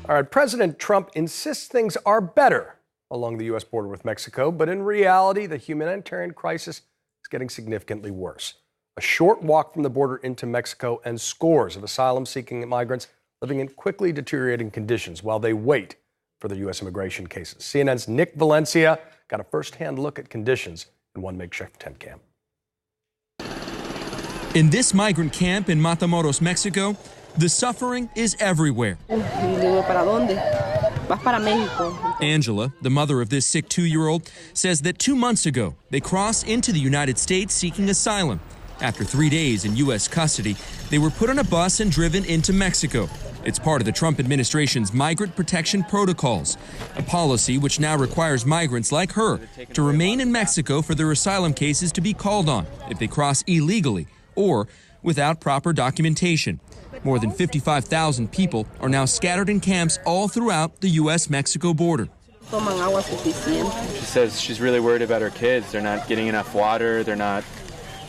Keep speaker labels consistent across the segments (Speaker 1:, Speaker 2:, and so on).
Speaker 1: All right, President Trump insists things are better along the U.S. border with Mexico, but in reality, the humanitarian crisis is getting significantly worse. A short walk from the border into Mexico and scores of asylum-seeking migrants living in quickly deteriorating conditions while they wait for their U.S. immigration cases. CNN's Nick Valencia got a first-hand look at conditions in one makeshift tent camp.
Speaker 2: In this migrant camp in Matamoros, Mexico, the suffering is everywhere. Angela, the mother of this sick 2-year-old, says that 2 months ago, they crossed into the United States seeking asylum. After 3 days in U.S. custody, they were put on a bus and driven into Mexico. It's part of the Trump administration's migrant protection protocols, a policy which now requires migrants like her to remain in Mexico for their asylum cases to be called on if they cross illegally or without proper documentation. More than 55,000 people are now scattered in camps all throughout the U.S.-Mexico border.
Speaker 3: She says she's really worried about her kids. They're not getting enough water. They're not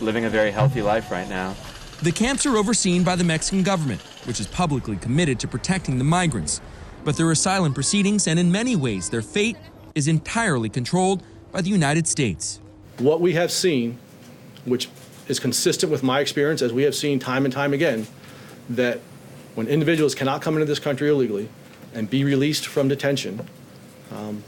Speaker 3: living a very healthy life right now.
Speaker 2: The camps are overseen by the Mexican government, which is publicly committed to protecting the migrants. But their asylum proceedings, and in many ways their fate, is entirely controlled by the United States.
Speaker 4: What we have seen, which is consistent with my experience, as we have seen time and time again, that when individuals cannot come into this country illegally and be released from detention,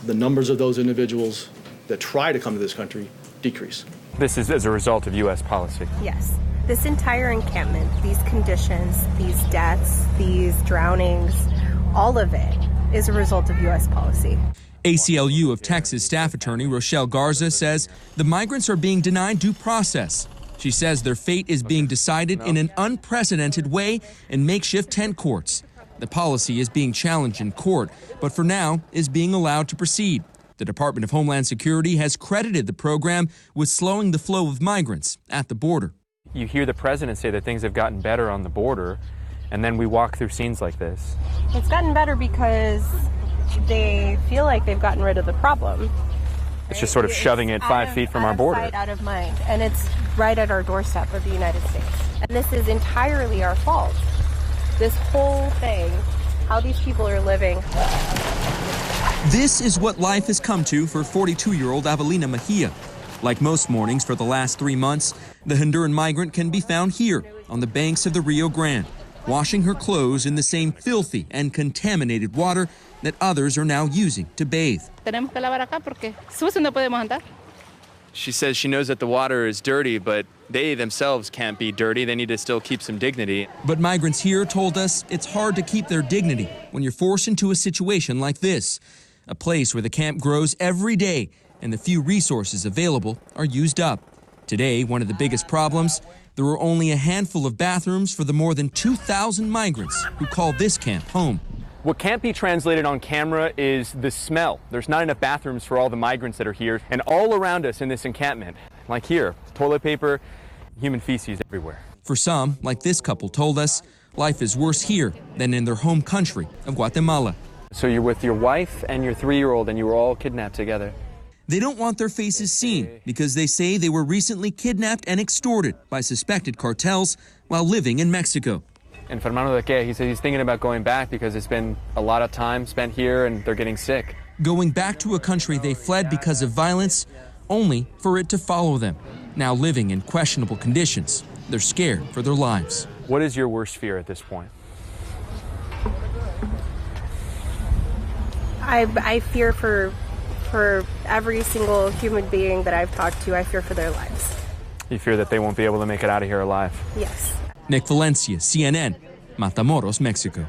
Speaker 4: the numbers of those individuals that try to come to this country decrease.
Speaker 3: This is as a result of U.S. policy.
Speaker 5: Yes. This entire encampment, these conditions, these deaths, these drownings, all of it is a result of U.S. policy.
Speaker 2: ACLU of Texas staff attorney Rochelle Garza says the migrants are being denied due process. She says their fate is being decided in an unprecedented way in makeshift tent courts. The policy is being challenged in court, but for now is being allowed to proceed. The Department of Homeland Security has credited the program with slowing the flow of migrants at the border.
Speaker 3: You hear the president say that things have gotten better on the border, and then we walk through scenes like this.
Speaker 5: It's gotten better because they feel like they've gotten rid of the problem.
Speaker 3: It's just sort of shoving it 5 feet from our border.
Speaker 5: Out of sight, out of mind, and it's right at our doorstep of the United States. And this is entirely our fault. This whole thing, how these people are living.
Speaker 2: This is what life has come to for 42-year-old Avelina Mejia. Like most mornings for the last 3 months, the Honduran migrant can be found here on the banks of the Rio Grande, washing her clothes in the same filthy and contaminated water that others are now using to bathe.
Speaker 3: She says she knows that the water is dirty, but they themselves can't be dirty. They need to still keep some dignity.
Speaker 2: But migrants here told us it's hard to keep their dignity when you're forced into a situation like this, a place where the camp grows every day and the few resources available are used up. Today, one of the biggest problems, there are only a handful of bathrooms for the more than 2,000 migrants who call this camp home.
Speaker 3: What can't be translated on camera is the smell. There's not enough bathrooms for all the migrants that are here. And all around us in this encampment, like here, toilet paper, human feces everywhere.
Speaker 2: For some, like this couple told us, life is worse here than in their home country of Guatemala.
Speaker 3: So you're with your wife and your 3-year-old and you were all kidnapped together.
Speaker 2: They don't want their faces seen because they say they were recently kidnapped and extorted by suspected cartels while living in Mexico.
Speaker 3: Enfermano de qué? He says he's thinking about going back because it's been a lot of time spent here and they're getting sick.
Speaker 2: Going back to a country they fled because of violence, only for it to follow them. Now living in questionable conditions, they're scared for their lives.
Speaker 3: What is your worst fear at this point?
Speaker 5: I fear for every single human being that I've talked to. I fear for their lives.
Speaker 3: You fear that they won't be able to make it out of here alive?
Speaker 5: Yes.
Speaker 2: Nick Valencia, CNN, Matamoros, Mexico.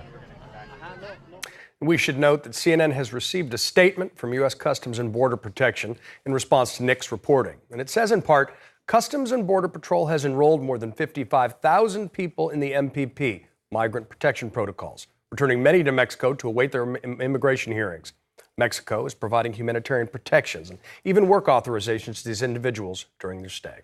Speaker 1: We should note that CNN has received a statement from U.S. Customs and Border Protection in response to Nick's reporting. And it says in part, Customs and Border Patrol has enrolled more than 55,000 people in the MPP, Migrant Protection Protocols, returning many to Mexico to await their immigration hearings. Mexico is providing humanitarian protections and even work authorizations to these individuals during their stay.